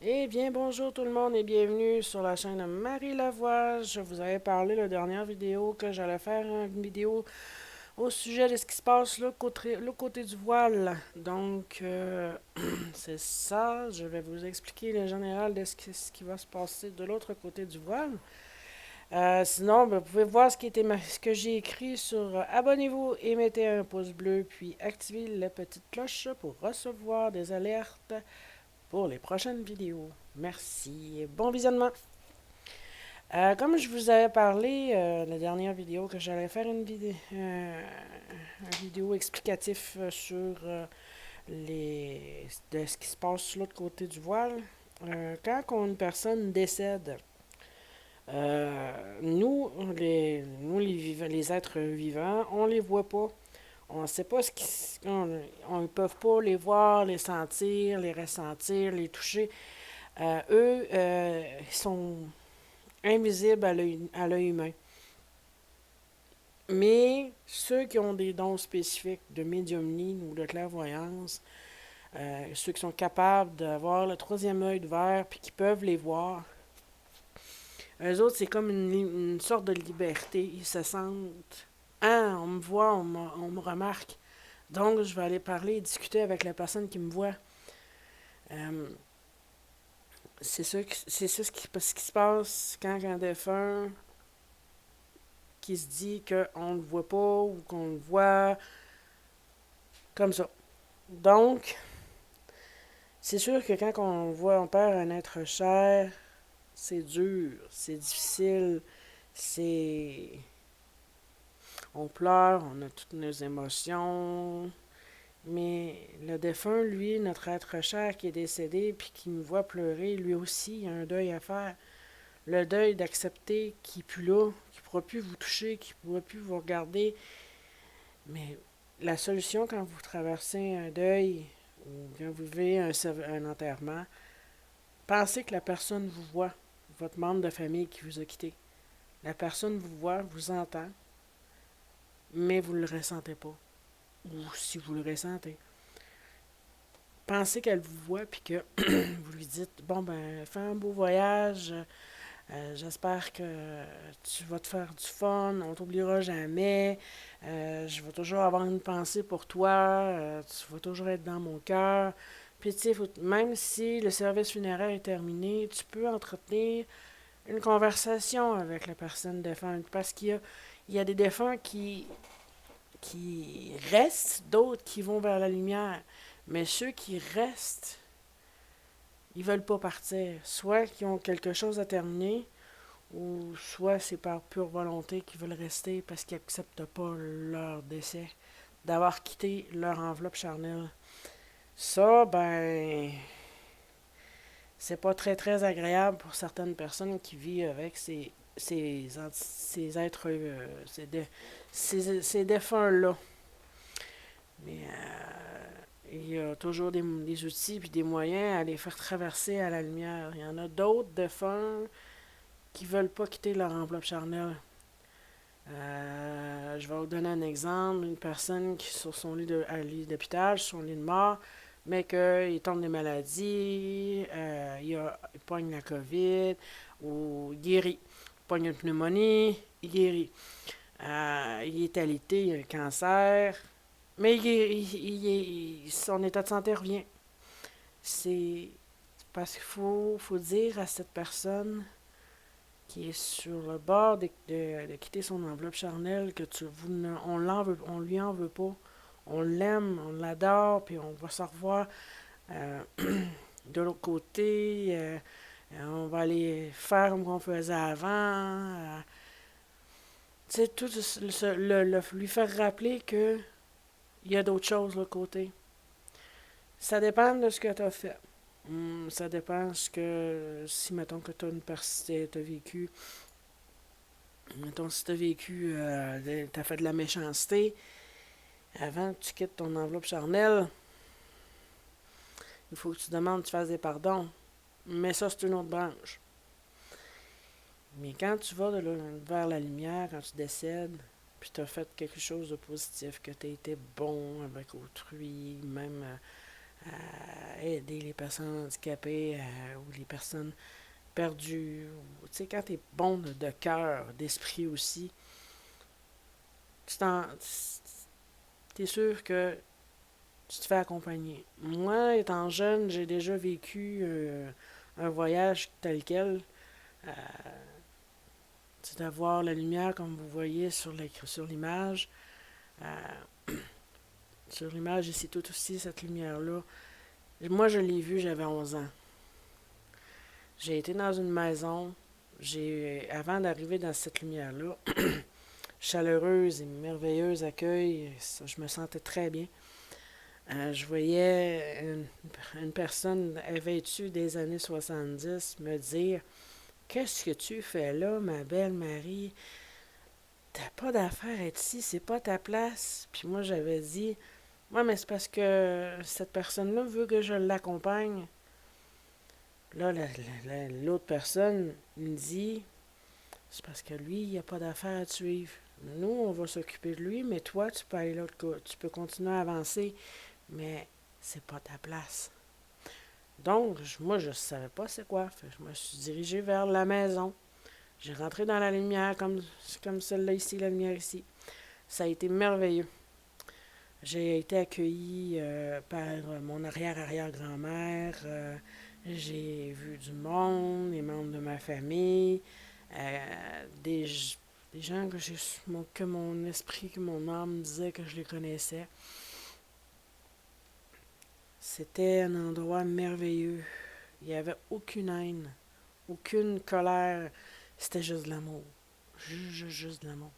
Eh bien, bonjour tout le monde et bienvenue sur la chaîne de Marie Lavoie. Je vous avais parlé la dernière vidéo que j'allais faire une vidéo au sujet de ce qui se passe le côté du voile. Donc, c'est ça. Je vais vous expliquer le général de ce qui va se passer de l'autre côté du voile. Sinon, ben, vous pouvez voir ce que j'ai écrit sur abonnez-vous et mettez un pouce bleu, puis activez la petite cloche pour recevoir des alertes pour les prochaines vidéos. Merci et bon visionnement. Comme je vous avais parlé la dernière vidéo que j'allais faire une vidéo explicatif sur de ce qui se passe sur l'autre côté du voile. Quand une personne décède, les êtres vivants, on les voit pas. On ne sait pas on ne peut pas les voir, les sentir, les ressentir, les toucher. Eux, ils sont invisibles à l'œil humain. Mais ceux qui ont des dons spécifiques de médiumnie ou de clairvoyance, ceux qui sont capables d'avoir le troisième œil de verre puis qui peuvent les voir, eux autres, c'est comme une sorte de liberté. Ils se sentent ah, on me voit, on me remarque. Donc, je vais aller parler et discuter avec la personne qui me voit. Euh, c'est ça ce qui se passe quand un défunt qui se dit qu'on ne le voit pas ou qu'on le voit comme ça. Donc, c'est sûr que quand on voit, on perd un être cher, c'est dur, c'est difficile, c'est... On pleure, on a toutes nos émotions, mais le défunt, lui, notre être cher qui est décédé puis qui nous voit pleurer, lui aussi, il a un deuil à faire. Le deuil d'accepter qu'il n'est plus là, qu'il ne pourra plus vous toucher, qu'il ne pourra plus vous regarder. Mais la solution quand vous traversez un deuil ou quand vous vivez un enterrement, pensez que la personne vous voit, votre membre de famille qui vous a quitté. La personne vous voit, vous entend, mais vous ne le ressentez pas. Ou si vous le ressentez. Pensez qu'elle vous voit puis que vous lui dites bon ben fais un beau voyage, j'espère que tu vas te faire du fun, on t'oubliera jamais, je vais toujours avoir une pensée pour toi, tu vas toujours être dans mon cœur. Puis tu sais, même si le service funéraire est terminé, tu peux entretenir une conversation avec la personne défunte parce il y a des défunts qui restent, d'autres qui vont vers la lumière. Mais ceux qui restent, ils veulent pas partir. Soit qu'ils ont quelque chose à terminer, ou soit c'est par pure volonté qu'ils veulent rester parce qu'ils n'acceptent pas leur décès, d'avoir quitté leur enveloppe charnelle. Ça, ben, c'est pas très très agréable pour certaines personnes qui vivent avec ces êtres, ces défunts-là. Mais il y a toujours des outils et des moyens à les faire traverser à la lumière. Il y en a d'autres défunts qui veulent pas quitter leur enveloppe charnelle. Je vais vous donner un exemple. Une personne qui est sur son lit d'hôpital, sur son lit de mort, mais qu'il tombe des maladies, il pogne la COVID, ou il guérit. Il pogne une pneumonie, il guérit. Il est alité, il a un cancer, mais son état de santé revient. C'est parce faut dire à cette personne qui est sur le bord de quitter son enveloppe charnelle que on lui en veut pas. On l'aime, on l'adore, puis on va se revoir euh, de l'autre côté. On va aller faire comme on faisait avant. Tu sais, lui faire rappeler que il y a d'autres choses de l'autre côté. Ça dépend de ce que tu as fait. Ça dépend si mettons que t'as vécu, mettons si t'as vécu, t'as fait de la méchanceté, avant que tu quittes ton enveloppe charnelle, il faut que tu demandes, tu fasses des pardons. Mais ça, c'est une autre branche. Mais quand tu vas vers la lumière, quand tu décèdes, puis tu as fait quelque chose de positif, que tu as été bon avec autrui, même à aider les personnes handicapées ou les personnes perdues. Tu sais, quand t'es bon de cœur, d'esprit aussi, tu t'en, t'es sûr que tu te fais accompagner. Moi, étant jeune, j'ai déjà vécu un voyage tel quel. Euh, c'est d'avoir la lumière comme vous voyez sur l'image. Euh, sur l'image ici, tout aussi, cette lumière-là. Moi, je l'ai vue, j'avais 11 ans. J'ai été dans une maison. Avant d'arriver dans cette lumière-là, chaleureuse et merveilleuse accueil, ça, je me sentais très bien. Je voyais une personne vêtue des années 70 me dire: Qu'est-ce que tu fais là, ma belle Marie? T'as pas d'affaire à être ici, c'est pas ta place. Puis moi, j'avais dit: Ouais, mais c'est parce que cette personne-là veut que je l'accompagne. Là, l'autre personne me dit: C'est parce que lui, il n'y a pas d'affaire à te suivre. Nous, on va s'occuper de lui, mais toi, tu peux aller l'autre côté. Tu peux continuer à avancer, mais c'est pas ta place. Donc, moi, je ne savais pas c'est quoi. Fait que je me suis dirigé vers la maison. J'ai rentré dans la lumière, comme celle-là ici, la lumière ici. Ça a été merveilleux. J'ai été accueillie par mon arrière-arrière-grand-mère. J'ai vu du monde, les membres de ma famille, des, des gens que mon esprit, que mon âme disait que je les connaissais. C'était un endroit merveilleux. Il n'y avait aucune haine, aucune colère. C'était juste de l'amour. Juste de l'amour.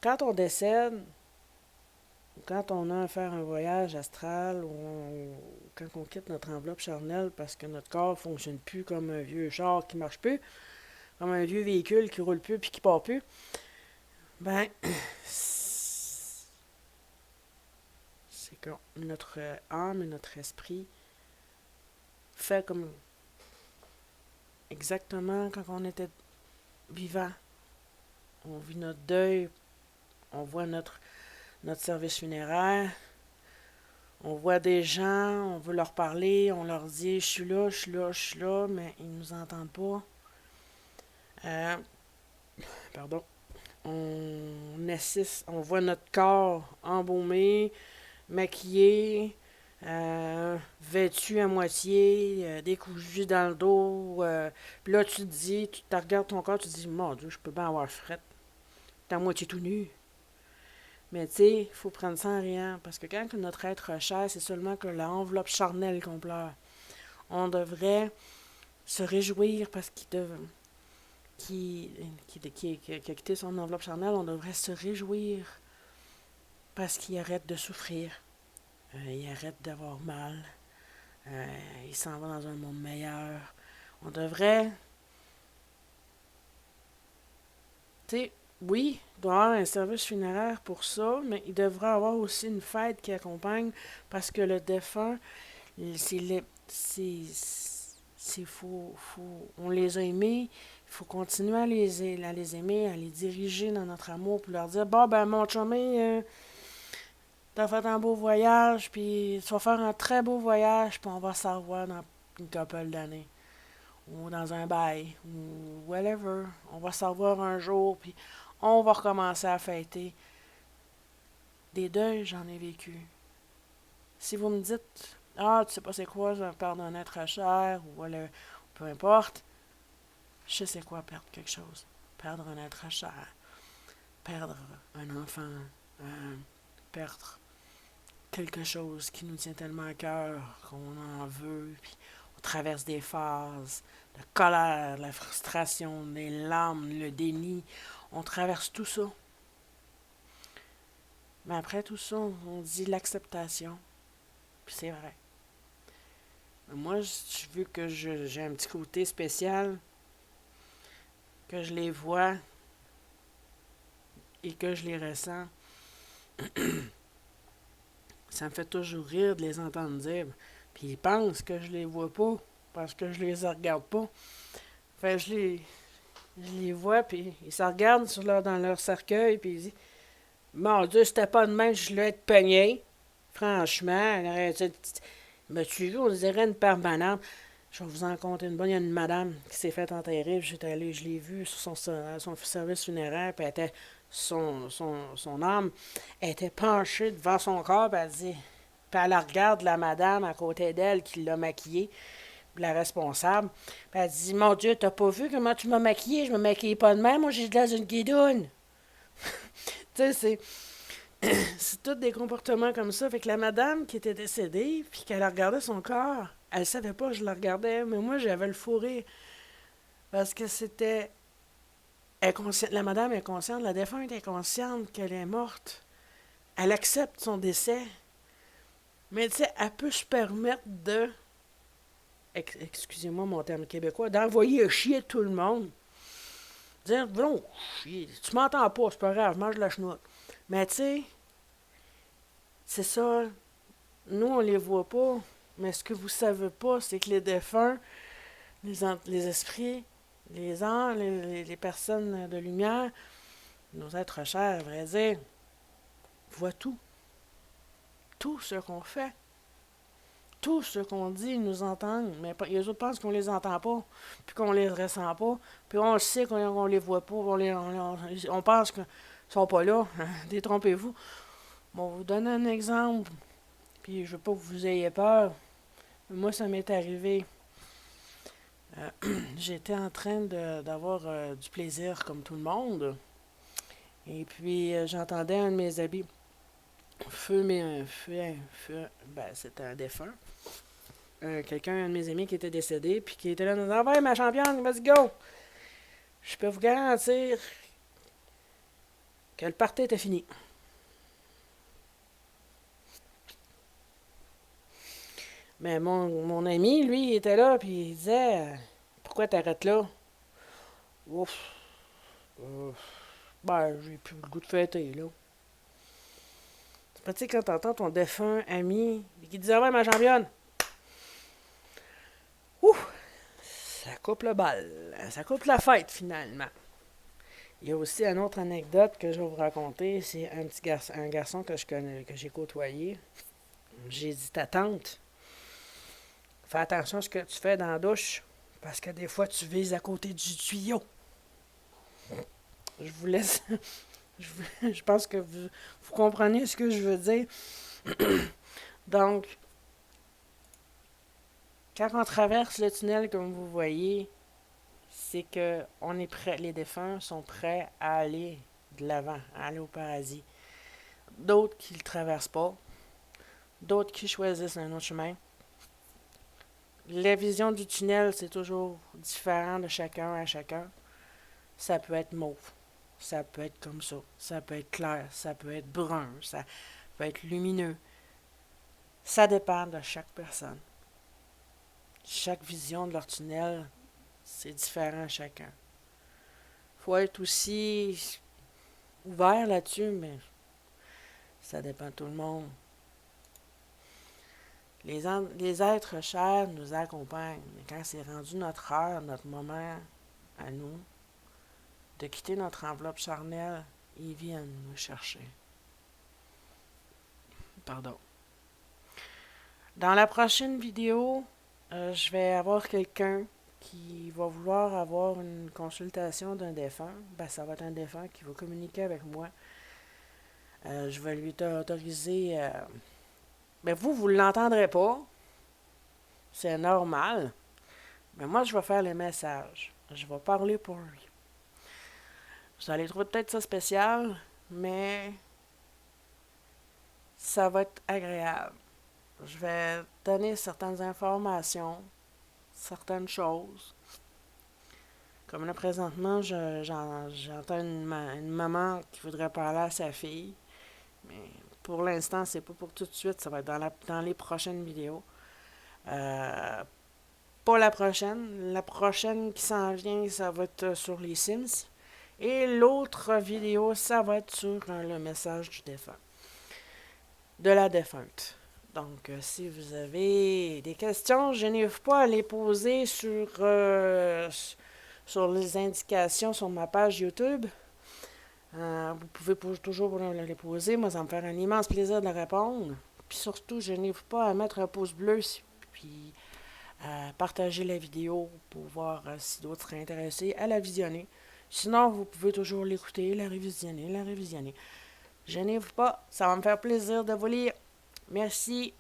Quand on décède, quand on a à faire un voyage astral, quand on quitte notre enveloppe charnelle parce que notre corps ne fonctionne plus comme un vieux char qui marche plus, comme un vieux véhicule qui roule plus puis qui part plus, ben, c'est que notre âme et notre esprit fait comme exactement quand on était vivant. On vit notre deuil, on voit notre service funéraire, on voit des gens, on veut leur parler, on leur dit: je suis là, je suis là, je suis là, mais ils ne nous entendent pas. Euh, pardon. On assiste, on voit notre corps embaumé, maquillé, vêtu à moitié, décousu dans le dos. Puis là, tu te dis, tu te regardes ton corps, tu te dis: Mon Dieu, je peux bien avoir fret. T'es à moitié tout nu. Mais tu sais, il faut prendre ça en riant. Parce que quand notre être cher, c'est seulement que l'enveloppe charnelle qu'on pleure. On devrait se réjouir parce qui a quitté son enveloppe charnelle, on devrait se réjouir parce qu'il arrête de souffrir. Il arrête d'avoir mal. Il s'en va dans un monde meilleur. On devrait, tu sais, oui, il doit y avoir un service funéraire pour ça, mais il devrait y avoir aussi une fête qui accompagne parce que le défunt, on les a aimés, il faut continuer à les aimer, à les diriger dans notre amour, puis leur dire: Bon, ben, mon chumé, t'as fait un beau voyage, puis tu vas faire un très beau voyage, puis on va se revoir dans une couple d'années. Ou dans un bail, ou whatever. On va se revoir un jour, puis on va recommencer à fêter. Des deuils, j'en ai vécu. Si vous me dites: Ah, tu sais pas c'est quoi, perdre un être cher, ou whatever, peu importe, je sais c'est quoi perdre quelque chose. Perdre un être cher, perdre un enfant, perdre quelque chose qui nous tient tellement à cœur qu'on en veut, puis on traverse des phases, la colère, la frustration, les larmes, le déni, on traverse tout ça. Mais après tout ça, on dit l'acceptation, puis c'est vrai. Moi, vu que j'ai un petit côté spécial, que je les vois et que je les ressens, ça me fait toujours rire de les entendre dire. Puis ils pensent que je les vois pas parce que je les regarde pas. Fait que je les vois, puis ils se regardent dans leur cercueil, puis ils disent: Mon Dieu, c'était pas de même, je voulais être peigné. Franchement, me-tu vu, on dirait une permanente. Je vais vous en conter une bonne. Il y a une madame qui s'est faite enterrer. Puis j'étais allé, je l'ai vue sur son service funéraire. Puis elle était, son âme était penchée devant son corps. Puis elle dit. Puis elle regarde la madame à côté d'elle qui l'a maquillée, la responsable. Puis elle dit: Mon Dieu, t'as pas vu comment tu m'as maquillée? Je me maquille pas de même. Moi, j'ai de l'air d'une guidoune. Tu sais, c'est tous des comportements comme ça. Fait que la madame qui était décédée, puis qu'elle regardait son corps, elle savait pas que je la regardais, mais moi, j'avais le fou rire. Parce que c'était inconscient. La madame est consciente, la défunte est consciente qu'elle est morte. Elle accepte son décès. Mais tu sais, elle peut se permettre de, excusez-moi mon terme québécois, d'envoyer chier tout le monde. Dire, non, chier, tu m'entends pas, c'est pas grave, mange la chenoute. Mais tu sais, c'est ça, nous on les voit pas, mais ce que vous savez pas, c'est que les défunts, les esprits, les anges, les personnes de lumière, nos êtres chers, à vrai dire, voient tout. Tout ce qu'on fait. Tout ce qu'on dit, ils nous entendent. Mais les autres pensent qu'on les entend pas, puis qu'on les ressent pas, puis on le sait qu'on les voit pas, on pense qu'ils sont pas là. Détrompez-vous. Bon, vous donner un exemple, puis je veux pas que vous ayez peur. Moi, ça m'est arrivé. J'étais en train d'avoir du plaisir comme tout le monde. Et puis, j'entendais un de mes amis, ben, c'était un défunt. Quelqu'un, un de mes amis qui était décédé, puis qui était là, nous envoie ma championne, let's go! Je peux vous garantir que le party était fini. Mais mon ami, lui, il était là, puis il disait, pourquoi t'arrêtes là? Ouf, euh, ben, j'ai plus le goût de fêter, là. C'est pas, tu sais, quand t'entends ton défunt ami qui disait, ouais, ma championne, ouf, ça coupe le bal, ça coupe la fête, finalement. Il y a aussi une autre anecdote que je vais vous raconter. C'est un garçon que je connais, que j'ai côtoyé. J'ai dit, ta tante, fais attention à ce que tu fais dans la douche, parce que des fois, tu vises à côté du tuyau. Je vous laisse. Je pense que vous comprenez ce que je veux dire. Donc, quand on traverse le tunnel, comme vous voyez, c'est que on est prêt, les défunts sont prêts à aller de l'avant, à aller au paradis. D'autres qui ne le traversent pas, d'autres qui choisissent un autre chemin. La vision du tunnel, c'est toujours différent de chacun à chacun. Ça peut être mauve, ça peut être comme ça peut être clair, ça peut être brun, ça peut être lumineux. Ça dépend de chaque personne. Chaque vision de leur tunnel, c'est différent à chacun. Faut être aussi ouvert là-dessus, mais ça dépend de tout le monde. Les êtres chers nous accompagnent, mais quand c'est rendu notre heure, notre moment à nous, de quitter notre enveloppe charnelle, ils viennent nous chercher. Pardon. Dans la prochaine vidéo, je vais avoir quelqu'un qui va vouloir avoir une consultation d'un défunt. Ben, ça va être un défunt qui va communiquer avec moi. Je vais lui autoriser. Ben, vous ne l'entendrez pas. C'est normal. Mais moi, je vais faire les messages. Je vais parler pour lui. Vous allez trouver peut-être ça spécial, mais ça va être agréable. Je vais donner certaines informations, certaines choses. Comme là, présentement, j'entends une maman qui voudrait parler à sa fille. Mais pour l'instant, c'est pas pour tout de suite. Ça va être dans les prochaines vidéos. Euh, Pas la prochaine. La prochaine qui s'en vient, ça va être sur les Sims. Et l'autre vidéo, ça va être sur le message du défunt. De la défunte. Donc, si vous avez des questions, je n'hésite pas à les poser sur les indications sur ma page YouTube. Vous pouvez toujours les poser. Moi, ça me fait un immense plaisir de répondre. Puis surtout, je n'hésite pas à mettre un pouce bleu, puis à partager la vidéo pour voir si d'autres seraient intéressés à la visionner. Sinon, vous pouvez toujours l'écouter, la révisionner, la révisionner. Je n'hésite pas, ça va me faire plaisir de vous lire. Merci.